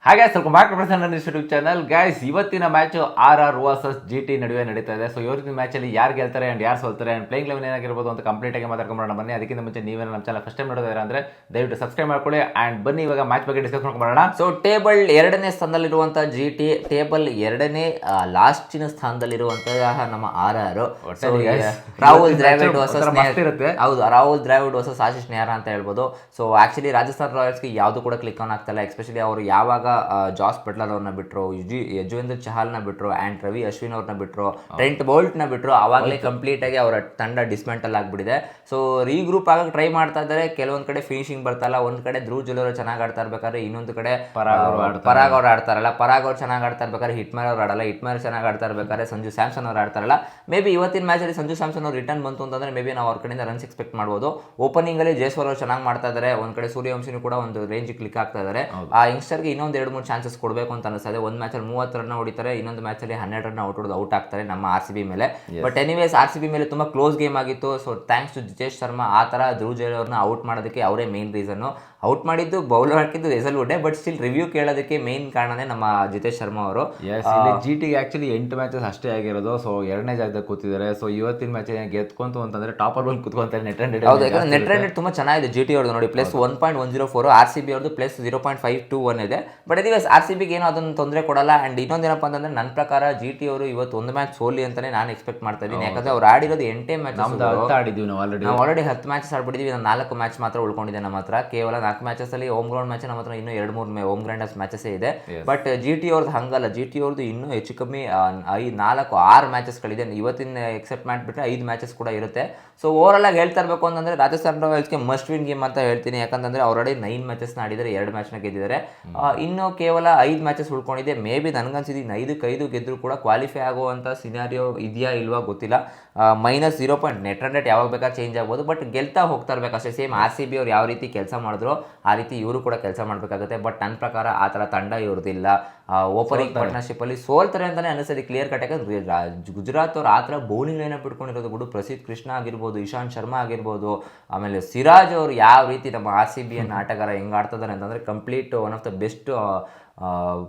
ಹಾಗೆ ಸ್ವಲ್ಪ mark YouTube channel guys, ಇವತ್ತಿನ ಮ್ಯಾಚ್ RR ವರ್ಸಸ್ GT ನಡುವೆ ನಡೀತಾ ಇದೆ. ಸೊ ಇವತ್ತಿನ ಮ್ಯಾಚಲ್ಲಿ ಯಾರು ಗೆಲ್ತಾರೆ ಅಂಡ್ ಯಾರು ಸೋಲ್ತಾರೆ ಅಂಡ್ ಪ್ಲೇಯಿಂಗ್ ಲೆವೆನ್ ಏನಾಗಿರ್ಬೋದು ಅಂತ ಕಂಪ್ಲೀಟ್ ಆಗಿ ಮಾತಾಡ್ಕೊಂಬರೋಣ ಬನ್ನಿ. ಅದಕ್ಕಿಂತ ಮುಂಚೆ ನೀವೇನು ನಮ್ಮ ಚಾನಲ್ ಫಸ್ಟ್ ಟೈಮ್ ನೋಡೋದಾರೆ ಅಂದ್ರೆ ದಯವಿಟ್ಟು ಸಬ್ಸ್ಕ್ರೈಬ್ ಮಾಡ್ಕೊಳ್ಳಿ ಅಂಡ್ ಬನ್ನಿ ಇವಾಗ ಮ್ಯಾಚ್ ಬಗ್ಗೆ ಡಿಸ್ಕಸ್ ಮಾಡ್ಕೊಂಬರೋಣ. ಸೊ ಟೇಬಲ್ 2ನೇ ಸ್ಥಾನದಲ್ಲಿರುವಂತಹ GT, ಟೇಬಲ್ 2ನೇ ಲಾಸ್ಟಿನ ಸ್ಥಾನದಲ್ಲಿರುವಂತಹ ನಮ್ಮ RR. ರಾಹುಲ್ ದ್ರಾವಿಡ್ ಹೌದು, ರಾಹುಲ್ ದ್ರಾವಿಡ್ ವರ್ಸಸ್ ಆಶೀಶ್ ನೆಹ್ರಾ ಅಂತ ಹೇಳ್ಬೋದು. ಸೊ ಆಕ್ಚುಲಿ ರಾಜಸ್ಥಾನ್ ರಾಯಲ್ಸ್ಗೆ ಯಾವುದು ಕೂಡ ಕ್ಲಿಕ್ ಆನ್ ಆಗ್ತಾ ಇಲ್ಲ. ಎಸ್ಪೆಷಲಿ ಅವರು ಯಾವಾಗ ಜಾಸ್ ಬಟ್ಲರ್ ಅವ್ರನ್ನ ಬಿಟ್ಟರು, ಯಜುವೇಂದ್ರ ಚಹಲ್ನ ಬಿಟ್ಟರು ಅಂಡ್ ರವಿ ಅಶ್ವಿನ್ ಅವ್ರನ್ನ ಬಿಟ್ಟರು, ಟ್ರೆಂಟ್ ಬೋಲ್ಟ್ನ ಬಿಟ್ಟರು, ಅವಾಗಲೇ ಕಂಪ್ಲೀಟ್ ಆಗಿ ಅವರ ತಂಡ ಡಿಸ್ಮೆಂಟಲ್ ಆಗಿಬಿಟ್ಟಿದೆ. ಸೊ ರೀಗ್ರೂಪ್ ಆಗಕ್ಕೆ ಟ್ರೈ ಮಾಡ್ತಾ ಇದ್ದಾರೆ. ಕೆಲವೊಂದು ಕಡೆ ಫಿನಿಶಿಂಗ್ ಬರ್ತಾಯಿಲ್ಲ, ಒಂದು ಕಡೆ ಧ್ರುವ್ ಜುಲರ್ ಚೆನ್ನಾಗಿ ಆಡ್ತಾ ಇರ್ಬೇಕಾದ್ರೆ ಇನ್ನೊಂದು ಕಡೆ ಪರಾಗ್ ಅವ್ರು ಆಡ್ತಾರಲ್ಲ, ಪರಾಗ್ ಅವ್ರು ಚೆನ್ನಾಗಿ ಆಡ್ತಾ ಇರ್ಬೇಕಾದ್ರೆ ಹಿಟ್ಮೇರ್ ಅವ್ರು ಆಡಲ್ಲ, ಹಿಟ್ಮೇರ್ ಚೆನ್ನಾಗಿ ಆಡ್ತಾ ಇರ್ಬೇಕಾದ್ರೆ ಸಂಜು ಸ್ಯಾಮ್ಸನ್ ಅವ್ರು ಆಡ್ತಾರಲ್ಲ. ಮೇ ಬಿ ಇವತ್ತಿನ ಮ್ಯಾಚಲ್ಲಿ ಸಂಜು ಸ್ಯಾಮ್ಸನ್ ಅವ್ರು ರಿಟರ್ನ್ ಬಂತು ಅಂತಂದ್ರೆ ಮೇ ಬಿ ನಾವು ಅವ್ರ ಕಡೆಯಿಂದ ರನ್ಸ್ ಎಕ್ಸ್ಪೆಕ್ಟ್ ಮಾಡ್ಬೋದು. ಓಪನಿಂಗಲ್ಲಿ ಜೈಸ್ವಾಲ್ ಅವರು ಚೆನ್ನಾಗಿ ಮಾಡ್ತಾ ಇದ್ದಾರೆ, ಒಂದು ಕಡೆ ಸೂರ್ಯವಂಶಿನೂ ಕೂಡ ಒಂದು ರೇಂಜ್ ಕ್ಲಿಕ್ ಆಗ್ತಾ ಇದ್ದಾರೆ. ಆ ಯಂಗ್ಸ್ಟರ್ಗೆ ಇನ್ನೊಂದು 2-3 ಚಾನ್ಸಸ್ ಕೊಡಬೇಕು ಅಂತ ಅನಿಸ್ತದೆ. ಒಂದು ಮ್ಯಾಚಲ್ಲಿ 30 ರನ್ ಹೊಡಿತಾರೆ, ಇನ್ನೊಂದು ಮ್ಯಾಚಲ್ಲಿ 12 ರನ್ ಔಟ್ ಆಗ್ತಾರೆ ನಮ್ಮ RCB ಮೇಲೆ. ಬಟ್ ಎನಿವೇಸ್ RCB ಮೇಲೆ ತುಂಬ ಕ್ಲೋಸ್ ಗೇಮ್ ಆಗಿತ್ತು. So thanks to Jitesh Sharma ಆ ಥರ ಧ್ರುವ್ ಜುಲರ್ ಅವ್ರನ್ನ ಔಟ್ ಮಾಡೋದಕ್ಕೆ ಅವರೇ ಮೇನ್ ರೀಸನ್ನು. ಔಟ್ ಮಾಡಿದ್ದು ಬೌಲರ್ ಹಾಕಿದ್ದು ರೆಸಲ್ವುಡ್ಡೆ, ಬಟ್ ಸ್ಟಿಲ್ ರಿವ್ಯೂ ಕೇಳೋದಕ್ಕೆ ಮೇನ್ ಕಾರಣನೇ ನಮ್ಮ ಜಿತೇಶ್ ಶರ್ಮಾ ಅವರು. GTಗೆ ಆಕ್ಚುಲಿ 8 ಮ್ಯಾಚಸ್ ಅಷ್ಟೇ ಆಗಿರೋದು. ಸೊ 2ನೇ ಜಾಗದಾಗ ಕೂತಿದ್ದಾರೆ. ಸೊ ಇವತ್ತಿನ ಮ್ಯಾಚ್ ಗೆದ್ಕೊಂತು ಅಂತಂದ್ರೆ ಟಾಪರ್ ಬಂದು ಕೂತ್ಕೊಂತಾರೆ. ನೆಟ್ ರನ್ ಹೌದು, ಯಾಕಂದ್ರೆ ನೆಟ್ ರನ್ ತುಂಬಾ ಚೆನ್ನಾಗಿದೆ GT ಅವ್ರದ್ದು ನೋಡಿ, ಪ್ಲಸ್ 1.104, RCB ಅವ್ರದ್ದು ಪ್ಲಸ್ 0.521 ಇದೆ. ಬಟ್ ಎನಿವೇಸ್ RCBಗೆ ಏನೋ ಅದನ್ನು ತೊಂದರೆ ಕೊಡಲ್ಲ. ಅಂಡ್ ಇನ್ನೊಂದೇನಪ್ಪ ಅಂತಂದ್ರೆ ನನ್ನ ಪ್ರಕಾರ GT ಅವರು ಇವತ್ತು ಒಂದು ಮ್ಯಾಚ್ ಸೋಲಿ ಅಂತಾನೆ ನಾನು ಎಕ್ಸ್ಪೆಕ್ಟ್ ಮಾಡ್ತಾ ಇದ್ದೀನಿ. ಯಾಕಂದ್ರೆ ಅವ್ರು ಆಡಿರೋದು 8 ಮ್ಯಾಚ್ ಆಡಿದ್ವಿ, ನಾವು ಆಲ್ರೆಡಿ 10 ಮ್ಯಾಚಸ್ ಆಡ್ಬಿಟ್ಟಿದ್ವಿ. 4 ಮ್ಯಾಚ್ ಮಾತ್ರ ಉಳ್ಕೊಂಡಿದೆ ನಮ್ಮ ಹತ್ರ. ಕೇವಲ 4 ಮ್ಯಾಚಸ್ ಅಲ್ಲಿ ಹೋಮ್ ಗ್ರೌಂಡ್ ಮ್ಯಾಚ್ ನಮ್ಮ ಹತ್ರ ಇನ್ನೂ 2-3 ಹೋಮ್ ಗ್ರೌಂಡ್ ಮ್ಯಾಚಸ್ ಇದೆ. ಬಟ್ GT ಅವ್ರದ್ದು ಹಂಗಲ್ಲ, GT ಅವ್ರದ್ದು ಇನ್ನೂ ಹೆಚ್ಚು ಕಮ್ಮಿ 4-6 ಮ್ಯಾಚಸ್ಗಳಿದೆ. ಇವತ್ತಿನ ಎಕ್ಸೆಪ್ಟ್ ಮಾಡಿಬಿಟ್ರೆ 5 ಮ್ಯಾಚಸ್ ಕೂಡ ಇರುತ್ತೆ. ಸೊ ಓವರ್ ಆಗಿ ಹೇಳ್ತಾ ಇರಬೇಕು ಅಂತಂದ್ರೆ ರಾಜಸ್ಥಾನ್ ರಾಯಲ್ಸ್ಗೆ ಮಸ್ಟ್ ವಿನ್ ಗೇಮ್ ಅಂತ ಹೇಳ್ತೀನಿ. ಯಾಕಂತಂದ್ರೆ ಆಲ್ರೆಡಿ 9 ಮ್ಯಾಚಸ್ನ ಆಡಿದ್ದಾರೆ, 2 ಮ್ಯಾಚ್ನ ಗೆದ್ದಿದ್ದಾರೆ. ಇನ್ನು ಕೇವಲ 5 ಮ್ಯಾಚಸ್ ಉಳ್ಕೊಂಡಿದೆ. ಮೇ ಬಿ ನನಗನ್ಸಿದ್ದು 5 ಗೆದ್ದರೂ ಕೂಡ ಕ್ವಾಲಿಫೈ ಆಗುವಂಥ ಸಿನಾರಿಯೋ ಇದೆಯಾ ಇಲ್ವಾ ಗೊತ್ತಿಲ್ಲ. -0. ನೆಟ್ ರನ್ ರೇಟ್ ಯಾವಾಗ ಬೇಕಾದ್ರೆ ಚೇಂಜ್ ಆಗ್ಬೋದು, ಬಟ್ ಗೆಲ್ತಾ ಹೋಗ್ತಾ ಇರಬೇಕು ಅಷ್ಟೇ. ಸೇಮ್ RCB ಅವ್ರು ಯಾವ ರೀತಿ ಕೆಲಸ ಮಾಡಿದ್ರು ಆ ರೀತಿ ಇವರು ಕೂಡ ಕೆಲಸ ಮಾಡಬೇಕಾಗುತ್ತೆ. ಬಟ್ ನನ್ನ ಪ್ರಕಾರ ಆ ಥರ ತಂಡ ಇವ್ರದ್ದಿಲ್ಲ. ಓಪನಿಂಗ್ ಪಾರ್ಟ್ನರ್ಶಿಪ್ಪಲ್ಲಿ ಸೋಲ್ತಾರೆ ಅಂತಲೇ ಅನಿಸ್ತದೆ ಕ್ಲಿಯರ್ ಕಟ್. ಯಾಕಂದ್ರೆ ಗುಜರಾತ್ ಅವ್ರು ಆ ಥರ ಬೌಲಿಂಗ್ ಲೈನಪ್ ಬಿಟ್ಕೊಂಡಿರೋದು ಬಿಡು. ಪ್ರಸಿದ್ಧ ಕೃಷ್ಣ ಆಗಿರ್ಬೋದು, ಇಶಾಂತ್ ಶರ್ಮಾ ಆಗಿರ್ಬೋದು, ಆಮೇಲೆ ಸಿರಾಜ್ ಅವರು ಯಾವ ರೀತಿ ನಮ್ಮ RCB ಆಟಗಾರ ಹೆಂಗೆ ಆಡ್ತಿದ್ದಾರೆ ಅಂತಂದರೆ complete one of the best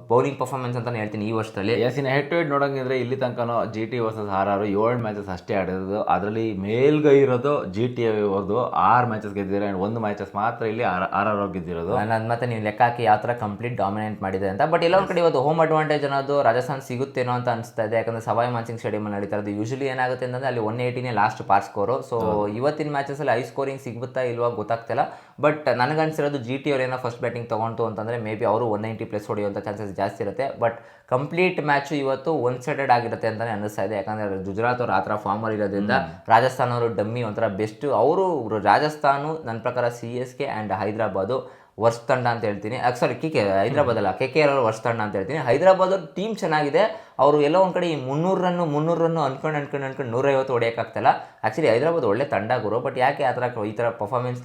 bowling performance ಅಂತಾನೆ ಹೇಳ್ತೀನಿ ಈ ವರ್ಷದಲ್ಲಿ. ಹೆಡ್ ಟು ಹೆಡ್ ನೋಡಂಗಿದ್ರೆ ಇಲ್ಲಿ ತನಕ GT ವರ್ಸಸ್ RR 7 ಮ್ಯಾಚಸ್ ಅಷ್ಟೇ ಆಡಿರೋದು. ಅದರಲ್ಲಿ ಮೇಲ್ಗೈ ಇರೋದು GT ಅವ್ರದ್ದು 6 ಮ್ಯಾಚಸ್ ಗೆದ್ದಿದ್ದಾರೆ ಅಂಡ್ 1 ಮ್ಯಾಚಸ್ ಮಾತ್ರ ಇಲ್ಲಿ RR ಗೆದ್ದಿರೋದು. ನನ್ನ ಮತ್ತೆ ನೀವು ಲೆಕ್ಕ ಹಾಕಿ ಯಾವ ಥರ ಕಂಪ್ಲೀಟ್ ಡಾಮಿನೇಟ್ ಮಾಡಿದೆ ಅಂತ. ಬಟ್ ಎಲ್ಲೊಂದು ಕಡೆ ಇವತ್ತು ಹೋಮ್ ಅಡ್ವಾಂಟೇಜ್ ಅನ್ನೋದು ರಾಜಸ್ಥಾನ್ ಸಿಗುತ್ತೇನೋ ಅಂತ ಅನಿಸ್ತಾ ಇದೆ. ಯಾಕಂದ್ರೆ ಸವಾಯ್ ಮಾನ್ಸಿಂಗ್ ಸ್ಟೇಡಿಯಂ ನಡೀತಾ ಇರೋದು. ಯೂಶಲಿ ಏನಾಗುತ್ತೆ ಅಂತಂದ್ರೆ ಅಲ್ಲಿ 180ನೇ ಲಾಸ್ಟ್ ಪಾರ್ ಸ್ಕೋರು. ಸೊ ಇವತ್ತಿನ ಮ್ಯಾಚಸಲ್ಲಿ ಹೈ ಸ್ಕೋರಿಂಗ್ ಸಿಗುತ್ತಾ ಇಲ್ವಾ ಗೊತ್ತಾಗ್ತಿಲ್ಲ. ಬಟ್ ನನಗನ್ಸಿರೋದು GT ಅವ್ರೇನೋ ಫಸ್ಟ್ ಬ್ಯಾಟಿಂಗ್ ತೊಗೊಂಡು ಅಂತಂದರೆ ಮೇ ಬಿ ಅವರು 190 ಪ್ಲಸ್ ಹೊಡೆಯುವಂಥ ಚಾನ್ಸಸ್ ಜಾಸ್ತಿ ಇರುತ್ತೆ. ಬಟ್ ಕಂಪ್ಲೀಟ್ ಮ್ಯಾಚು ಇವತ್ತು ಒನ್ ಸೈಡೆಡ್ ಆಗಿರುತ್ತೆ ಅಂತಲೇ ಅನ್ನಿಸ್ತಾ ಇದೆ. ಯಾಕಂದರೆ ಗುಜರಾತ್ ಅವರು ಆ ಥರ ಫಾರ್ಮರ್ ಇರೋದ್ರಿಂದ ರಾಜಸ್ಥಾನ್ ಅವರು ಡಮ್ಮಿ ಒಂಥರ ಬೆಸ್ಟ್. ಅವರು ರಾಜಸ್ಥಾನು ನನ್ನ ಪ್ರಕಾರ CSK ಆ್ಯಂಡ್ ಹೈದರಾಬಾದು ವರ್ಷ ತಂಡ ಅಂತ ಹೇಳ್ತೀನಿ. ಸಾರಿ ಹೈದರಾಬಾದ್ ಅಲ್ಲ, KKR ಅವರು ವರ್ಷ ತಂಡ ಅಂತ ಹೇಳ್ತೀನಿ. ಹೈದರಾಬಾದ್ ಅವ್ರ ಟೀಮ್ ಚೆನ್ನಾಗಿದೆ. ಅವರು ಎಲ್ಲೋ ಒಂದು ಕಡೆ ಈ 300 ರನ್ನು ಅನ್ಕೊಂಡು 150 ಹೊಡೆಯೋಕ್ಕಾಗ್ತಲ್ಲ. ಆ್ಯಕ್ಚುಲಿ ಹೈದರಾಬಾದ್ ಒಳ್ಳೆ ತಂಡ ಗುರು, ಬಟ್ ಯಾಕೆ ಆ ಥರ ಈ ಥರ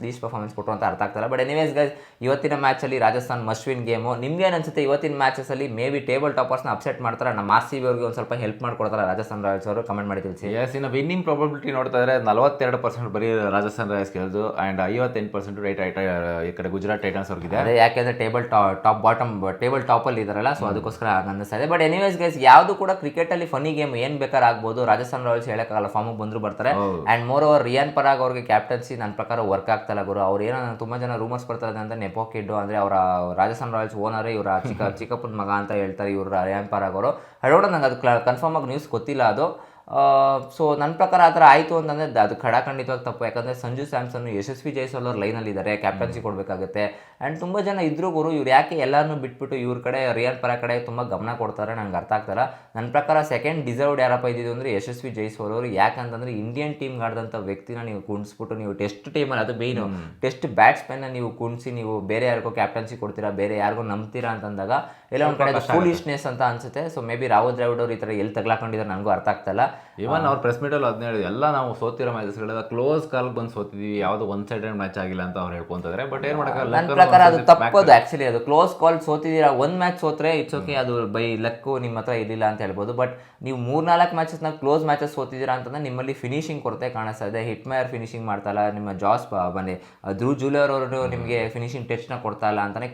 ಲೀಸ್ಟ್ ಪರ್ಫಾರ್ಮೆನ್ಸ್ ಕೊಟ್ಟರು ಅಂತ ಅರ್ಥ ಆಗ್ತಲ್ಲ. ಬಟ್ ಎನಿವೇಸ್ ಗೈಸ್, ಇವತ್ತಿನ ಮ್ಯಾಚಲ್ಲಿ ರಾಜಸ್ಥಾನ್ ಮಸ್ಟ್ ವಿನ್ ಗೇಮು. ನಿಮ್ಗೇನು ಅನ್ಸುತ್ತೆ ಇವತ್ತಿನ ಮ್ಯಾಚಸಲ್ಲಿ ಮೇ ಬಿ ಟೇಬಲ್ ಟಾಪರ್ಸ್ನ ಅಪ್ಸೆಟ್ ಮಾಡ್ತಾರೆ, ನಮ್ಮ RCB ಅವ್ರಿಗೆ ಒಂದು ಸ್ವಲ್ಪ ಹೆಲ್ಪ್ ಮಾಡ್ಕೊಡ್ತಾರೆ ರಾಜಸ್ಥಾನ್ ರಾಯಲ್ಸ್ ಅವರು? ಕಮೆಂಟ್ ಮಾಡಿ ತಿಳಿಸಿ. ಇನ್ನು ವಿನ್ನಿಂಗ್ ಪ್ರಾಬಬಿಲಿಟಿ ನೋಡ್ತಾ ಇದ್ರೆ 42% ಬರೀ ರಾಜಸ್ಥಾನ್ ರಾಯಲ್ಸ್ ಗೆಲ್ದು ಅಂಡ್ 58% ಈ ಕಡೆ ಗುಜರಾತ್ ಟೈಟನ್ಸ್ ಅವ್ರಿಗಿದೆ. ಅದೇ ಯಾಕೆಂದರೆ ಟೇಬಲ್ ಟಾಪಲ್ಲಿ ಇದಾರಲ್ಲ, ಸೊ ಅದಕ್ಕೋಸ್ಕರ ಅನ್ನಿಸ್ತಾ ಇದೆ. ಬಟ್ ಎನಿವೇಸ್ ಗೈಸ್, ಯಾವುದು ಕೂಡ ಕ್ರಿಕೆಟಲ್ಲಿ ಫನಿ ಗೇಮ್ ಏನು ಬೇಕಾದ್ರೆ ಆಗ್ಬೋದು. ರಾಜಸ್ಥಾನ್ ರಾಯಲ್ಸ್ ಹೇಳೋಕ್ಕಾಗಲ್ಲ, ಫಾರ್ಮಿಗೆ ಬಂದರೂ ಬರ್ತಾರೆ. And more over rayon Parag ಅವ್ರಿಗೆ ಕ್ಯಾಪ್ಟನ್ಸಿ ನನ್ನ ಪ್ರಕಾರ ವರ್ಕ್ ಆಗ್ತಾಯಿಲ್ಲ ಗುರು. ಅವ್ರು ಏನೋ ತುಂಬ ಜನ ರೂಮರ್ಸ್ ಬರ್ತಾರೆ ಅಂತ ನೆಪೋ ಕಿಡ್ಡು ಅಂದರೆ ಅವರ ರಾಜಸ್ಥಾನ್ ರಾಯಲ್ಸ್ ಓನರೇ ಇವರ ಚಿಕ್ಕಪ್ಪನ ಮಗ ಅಂತ ಹೇಳ್ತಾರೆ ಇವರು ರಿಯಾನ್ ಪರಾಗ್ ಅವರು. ಅದೋಡ ನಂಗೆ ಅದು ಕನ್ಫರ್ಮ್ ಆಗಿ ನ್ಯೂಸ್ ಗೊತ್ತಿಲ್ಲ ಅದು. ಸೊ ನನ್ನ ಪ್ರಕಾರ ಆ ಥರ ಆಯಿತು ಅಂತಂದರೆ ಅದು ಖಂಡಿತವಾಗಿ ತಪ್ಪು. ಯಾಕಂದರೆ ಸಂಜು ಸ್ಯಾಮ್ಸನ್, ಯಶಸ್ವಿ ಜೈಸ್ವಾಲ್ ಅವ್ರು ಲೈನಲ್ಲಿದ್ದಾರೆ, ಕ್ಯಾಪ್ಟನ್ಸಿ ಕೊಡಬೇಕಾಗುತ್ತೆ. ಆ್ಯಂಡ್ ತುಂಬ ಜನ ಇದ್ರೂ ಗುರು, ಇವ್ರು ಯಾಕೆ ಎಲ್ಲರನ್ನೂ ಬಿಟ್ಬಿಟ್ಟು ಇವ್ರ ಕಡೆ ರಿಯಾನ್ ಪರಾಗ್ ಕಡೆ ತುಂಬ ಗಮನ ಕೊಡ್ತಾರೆ ನಂಗೆ ಅರ್ಥ ಆಗ್ತಾರ. ನನ್ನ ಪ್ರಕಾರ ಸೆಕೆಂಡ್ ಡಿಸರ್ವ್ಡ್ ಯಾರಪ್ಪ ಇದ್ದಿದ್ದು ಅಂದರೆ ಯಶಸ್ವಿ ಜೈಸ್ವಾಲ್ ಅವರು. ಯಾಕಂತಂದರೆ ಇಂಡಿಯನ್ ಟೀಮ್ಗೆ ಆಡಿದಂಥ ವ್ಯಕ್ತಿನ ನೀವು ಕುಣಿಸ್ಬಿಟ್ಟು ನೀವು ಟೆಸ್ಟ್ ಟೀಮಲ್ಲಿ, ಅದು ಮೇಯ್ನು ಟೆಸ್ಟ್ ಬ್ಯಾಟ್ಸ್ಮನ್ನ ನೀವು ಕುಣಿಸಿ ನೀವು ಬೇರೆ ಯಾರಿಗೋ ಕ್ಯಾಪ್ಟನ್ಸಿ ಕೊಡ್ತೀರಾ, ಬೇರೆ ಯಾರಿಗೋ ನಂಬ್ತೀರಾ ಅಂತಂದಾಗ ಎಲ್ಲ ಒಂದು ಕಡೆ ಫೂಲಿಶ್ನೆಸ್ ಅಂತ ಅನಿಸುತ್ತೆ. So may be Rahul Dravid ಅವರು ಈ ಥರ ಎಲ್ಲಿ ತಗ್ಲಾಕೊಂಡಿದ್ದಾರೆ ನನಗೂ ಅರ್ಥ ಆಗ್ತಾಯಿಲ್ಲ. ಇವನ್ ಅವ್ರ ಪ್ರೆಸ್ ಮೀಟಲ್ಲಿ ಅದನ್ನ ಹೇಳಿದ್ರು, ಎಲ್ಲ ನಾವು ಸೋತಿರೋ ಮ್ಯಾಚಸ್ಗಳೆಲ್ಲ ಕ್ಲೋಸ್ ಕಾಲ್ ಬಂದು ಸೋತಿದ್ವಿ, ಯಾವುದು ಒನ್ ಸೈಡೆಡ್ ಮ್ಯಾಚ್ ಆಗಿಲ್ಲ ಅಂತ ಅವ್ರು ಹೇಳ್ಕೊಂತಾರೆ. ಬಟ್ ಏನು ಮಾಡೋಕ್ಕಾಗಲ್ಲ, ನನ್ನ ಪ್ರಕಾರ ಅದು ತಪ್ಪದು. ಆ್ಯಕ್ಚುಲಿ ಅದು ಕ್ಲೋಸ್ ಕಾಲ್ ಸೋತಿದ್ದೀರಾ, ಒಂದು ಮ್ಯಾಚ್ ಸೋತ್ರೆ ಇಟ್ಸ್ ಓಕೆ, ಅದು ಬೈ ಲಕ್ಕು ನಿಮ್ಮ ಹತ್ರ ಇದಿಲ್ಲ ಅಂತ ಹೇಳ್ಬೋದು. ಬಟ್ ನೀವು 3-4 ಮ್ಯಾಚಸ್ನ ಕ್ಲೋಸ್ ಮ್ಯಾಚಸ್ ಸೋತಿದ್ದೀರಾ ಅಂತಂದ್ರೆ ನಿಮ್ಮಲ್ಲಿ ಫಿನಿಶಿಂಗ್ ಕೊರತೆ ಕಾಣಿಸ್ತಾ ಇದೆ. ಹಿಟ್ಮೇಯರ್ ಫಿನಿಶಿಂಗ್ ಮಾಡ್ತಾ ಇಲ್ಲ, ನಿಮ್ಮ ಜಾಸ್ ಬನ್ನಿ ಧ್ರುವ ಜೂಲಿಯರ್ ಅವರು ನಿಮಗೆ ಫಿನಿಶಿಂಗ್ ಟಚ್ನ ಕೊಡ್ತಾ ಇಲ್ಲ ಅಂತಲೇ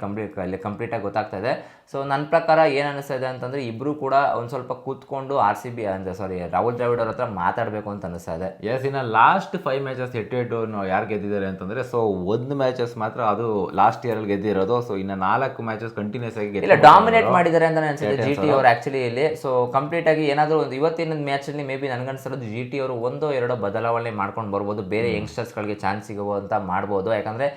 ಕಂಪ್ಲೀಟಾಗಿ ಗೊತ್ತಾಗ್ತಾ ಇದೆ. ಸೊ ನನ್ನ ಪ್ರಕಾರ ಏನು ಅನಿಸ್ತಾ ಇದೆ ಅಂತಂದರೆ ಇಬ್ಬರು ಕೂಡ ಒಂದು ಸ್ವಲ್ಪ ಕೂತ್ಕೊಂಡು RCB ರಾಹುಲ್ ದ್ರಾವಿಡ್ ಅವ್ರ ಹತ್ರ ಮಾತಾಡಬೇಕು ಅಂತ ಅನಿಸ್ತಾ ಇದೆ. ಎಸ್, ಇನ್ನು ಲಾಸ್ಟ್ 5 ಮ್ಯಾಚಸ್ 8 ಯಾರು ಗೆದ್ದಿದ್ದಾರೆ ಅಂತಂದರೆ, ಸೊ 1 ಮ್ಯಾಚಸ್ ಮಾತ್ರ ಅದು ಲಾಸ್ಟ್ ಇಯರಲ್ಲಿ ಗೆದ್ದಿರೋದು. ಸೊ ಇನ್ನು 4 ಮ್ಯಾಚಸ್ ಕಂಟಿನ್ಯೂಸ್ ಆಗಿ ಇಲ್ಲ ಡಾಮಿನೇಟ್ ಮಾಡಿದ್ದಾರೆ ಅಂತ ಅನ್ಸುತ್ತೆ GT ಅವರು ಆ್ಯಕ್ಚುಲಿ ಇಲ್ಲಿ. ಸೊ ಕಂಪ್ಲೀಟ್ ಆಗಿ ಏನಾದರೂ ಒಂದು ಇವತ್ತಿನ ಮ್ಯಾಚಲ್ಲಿ ಮೇ ಬಿ ನನಗನ್ಸಿರೋದು GT ಅವರು 1-2 ಬದಲಾವಣೆ ಮಾಡ್ಕೊಂಡು ಬರ್ಬೋದು, ಬೇರೆ ಯಂಗ್ಸ್ಟರ್ಸ್ಗಳಿಗೆ ಚಾನ್ಸ್ ಸಿಗುವಂತ ಮಾಡ್ಬೋದು. ಯಾಕಂದರೆ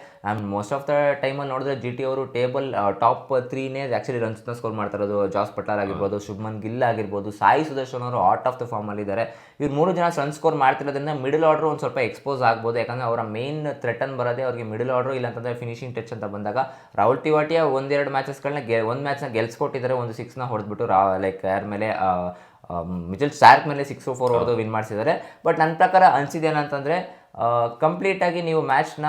ಮೋಸ್ಟ್ ಆಫ್ ದ ಟೈಮಲ್ಲಿ ನೋಡಿದ್ರೆ GT ಅವರು ಟೇಬಲ್ ಟಾಪ್ 3ನೇ ಆ್ಯಕ್ಚುಲಿ ರನ್ಸ್ನ ಸ್ಕೋರ್ ಮಾಡ್ತಾ ಇರೋದು. ಜಾಸ್ ಬಟ್ಲರ್ ಆಗಿರ್ಬೋದು, ಶುಭ್ಮನ್ ಗಿಲ್ ಆಗಿರ್ಬೋದು, ಸಾಯಿ ಸುದರ್ಶನ್ ಅವರು ಔಟ್ ಆಫ್ ದ ಫಾರ್ಮಲ್ಲಿ ಇದ್ದಾರೆ. ಇವ್ರು 3 ಜನ ರನ್ ಸ್ಕೋರ್ ಮಾಡ್ತಿರೋದ್ರಿಂದ ಮಿಡಲ್ ಆರ್ಡರ್ ಒಂದು ಸ್ವಲ್ಪ ಎಕ್ಸ್ಪೋಸ್ ಆಗ್ಬೋದು. ಯಾಕಂದರೆ ಅವರ ಮೇನ್ ಥ್ರೆಟನ್ ಬರೋದೇ ಅವ್ರಿಗೆ ಮಿಡಲ್ ಆರ್ಡರ್, ಇಲ್ಲ ಅಂತಂದರೆ ಫಿನಿಶಿಂಗ್ ಟಚ್ ಅಂತ ಬಂದಾಗ ರಾಹುಲ್ ಟಿವಾಟಿಯಾ 1-2 ಮ್ಯಾಚಸ್ಗಳನ್ನ ಒಂದು ಮ್ಯಾಚ್ನ ಗೆಲ್ಸ್ಕೊಟ್ಟಿದ್ದಾರೆ, ಒಂದು 6ನ ಹೊಡೆದ್ಬಿಟ್ಟು ಲೈಕ್ ಯಾರ ಮೇಲೆ ಮಿಚೆಲ್ ಸ್ಟಾರ್ಕ್ ಮೇಲೆ 6-4 ಹೊಡೆದು ವಿನ್ ಮಾಡಿಸಿದ್ದಾರೆ. ಬಟ್ ನನ್ನ ಪ್ರಕಾರ ಅನಿಸಿದೇನಂತಂದರೆ ಕಂಪ್ಲೀಟಾಗಿ ನೀವು ಮ್ಯಾಚ್ನ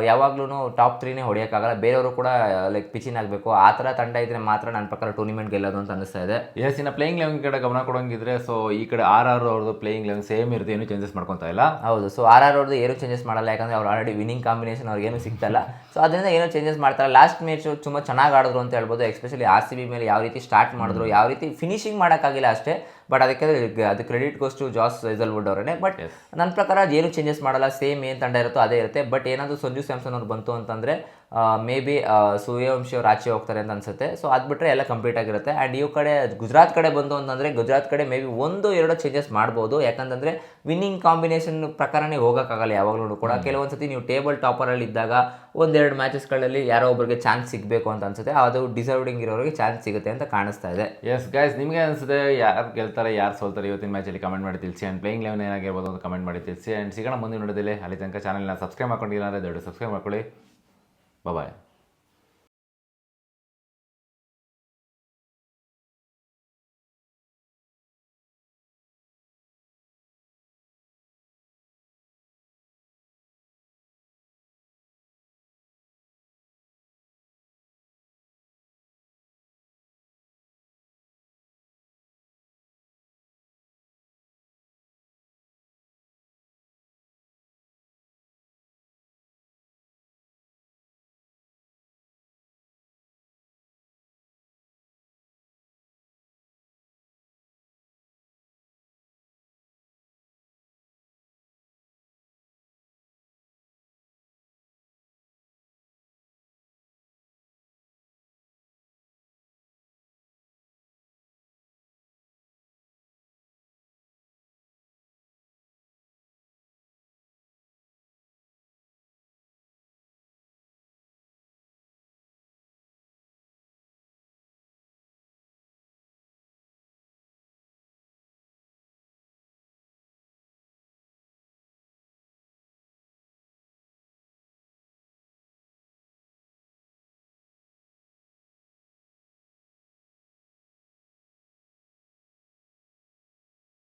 ಯಾವಾಗ್ಲೂ ಟಾಪ್ 3ನೇ ಹೊಡೆಯೋಕ್ಕಾಗಲ್ಲ, ಬೇರೆಯವರು ಕೂಡ ಲೈಕ್ ಪಿಚಿನ್ ಆಗಬೇಕು. ಆ ಥರ ತಂಡ ಇದ್ರೆ ಮಾತ್ರ ನನ್ನ ಪ್ರಕಾರ ಟೂರ್ನಿಮೆಂಟ್ ಗೆಲ್ಲೋದು ಅಂತ ಅನಿಸ್ತಾ ಇದೆ. ಎಸ್, ಇನ್ನು ಪ್ಲೇಯಿಂಗ್ ಲೆವೆನ್ ಕಡೆ ಗಮನ ಕೊಡೋಂಗಿದ್ರೆ, ಸೊ ಈ ಕಡೆ ಅವ್ರದ್ದು ಪ್ಲೇಯಿಂಗ್ ಲೆವೆನ್ ಸೇಮ್ ಇರುತ್ತೆ, ಏನು ಚೇಂಜಸ್ ಮಾಡ್ಕೊತಾ ಇಲ್ಲ. ಹೌದು, ಸೊ ಅವ್ರದ್ದು ಏನು ಚೇಂಜಸ್ ಮಾಡಲ್ಲ, ಯಾಕಂದರೆ ಅವ್ರು ಆಲ್ರೆಡಿ ವಿನ್ನಿಂಗ್ ಕಾಂಬಿನೇಷನ್ ಅವ್ರಿಗೇನು ಸಿಗ್ತಲ್ಲ. ಸೊ ಅದರಿಂದ ಏನೂ ಚೇಂಜಸ್ ಮಾಡ್ತಾರೆ. ಲಾಸ್ಟ್ ಮ್ಯಾಚ್ ತುಂಬ ಚೆನ್ನಾಗಿ ಆಡಿದ್ರು ಅಂತ ಹೇಳ್ಬೋದು. ಎಸ್ಪೆಷಲಿ RCB ಮೇಲೆ ಯಾವ ರೀತಿ ಸ್ಟಾರ್ಟ್ ಮಾಡಿದ್ರು, ಯಾವ ರೀತಿ ಫಿನಿಶಿಂಗ್ ಮಾಡೋಕ್ಕಾಗಿಲ್ಲ ಅಷ್ಟೇ. ಬಟ್ ಅದಕ್ಕೆ ಅದು ಕ್ರೆಡಿಟ್ ಗೋಸ್ಟು ಜಾಸ್ ಹೇಜಲ್ವುಡ್ ಅವರೇ. ಬಟ್ ನನ್ನ ಪ್ರಕಾರ ಏನು ಚೇಂಜಸ್ ಮಾಡಲ್ಲ, ಸೇಮ್ ಏನು ತಂಡ ಇರುತ್ತೋ ಅದೇ ಇರುತ್ತೆ. ಬಟ್ ಏನಾದರೂ ಸಂಜು ಸ್ಯಾಮ್ಸನ್ ಅವ್ರು ಬಂತು ಅಂತಂದರೆ ಮೇ ಬಿ ಸೂರ್ಯವಂಶಿ ಅವ್ರು ಆಚೆ ಹೋಗ್ತಾರೆ ಅಂತ ಅನ್ಸುತ್ತೆ. ಸೊ ಅದು ಬಿಟ್ಟರೆ ಎಲ್ಲ ಕಂಪ್ಲೀಟ್ ಆಗಿರುತ್ತೆ. ಆ್ಯಂಡ್ ಈ ಕಡೆ ಗುಜರಾತ್ ಕಡೆ ಬಂತು ಅಂತಂದರೆ ಗುಜರಾತ್ ಕಡೆ ಮೇ ಬಿ 1-2 ಚೇಂಜಸ್ ಮಾಡ್ಬೋದು. ಯಾಕಂತಂದರೆ ವಿನ್ನಿಂಗ್ ಕಾಂಬಿನೇಷನ್ ಪ್ರಕಾರನೇ ಹೋಗೋಕ್ಕಾಗಲ್ಲ ಯಾವಾಗಲೂ ಕೂಡ. ಕೆಲವೊಂದು ಸತಿ ನೀವು ಟೇಬಲ್ ಟಾಪರಲ್ಲಿ ಇದ್ದಾಗ 1-2 ಮ್ಯಾಚಸ್ಗಳಲ್ಲಿ ಯಾರೋ ಒಬ್ಬರಿಗೆ ಚಾನ್ಸ್ ಸಿಗಬೇಕು ಅಂತ ಅನ್ಸುತ್ತೆ, ಅದು ಡಿಸರ್ವಿಂಗ್ ಇರೋರಿಗೆ ಚಾನ್ಸ್ ಸಿಗುತ್ತೆ ಅಂತ ಕಾಣಿಸ್ತಾ ಇದೆ. ಎಸ್ ಗೈಸ್, ನಿಮಗೆ ಅನಿಸುತ್ತೆ ಯಾರು ಗೆಲ್ತಾರೆ ಯಾರು ಸೋಲ್ತಾರೆ ಇವತ್ತಿನ ಮ್ಯಾಚಲ್ಲಿ ಕಮೆಂಟ್ ಮಾಡಿ ತಿಳಿಸಿ. ಆ್ಯಂಡ್ ಪ್ಲೇಯಿಂಗ್ ಲೆವೆನ್ ಏನಾಗಿರ್ಬೋದು ಅಂತ ಕಮೆಂಟ್ ಮಾಡಿ ತಿಳಿಸಿ. ಆ್ಯಂಡ್ ಸಿಗೋಣ ಮುಂದಿನ ನೋಡೋದಿಲ್ಲ. ಅಲ್ಲಿ ತನಕ ಚಾನಲ್ನ ಸಬ್ಸ್ಕ್ರೈಬ್ ಮಾಡ್ಕೊಂಡಿಲ್ಲ ಅಂದರೆ ದೊಡ್ಡ ಸಬ್ಸ್ಕ್ರೈಬ್ ಮಾಡ್ಕೊಳ್ಳಿ. ಬಾಯ್.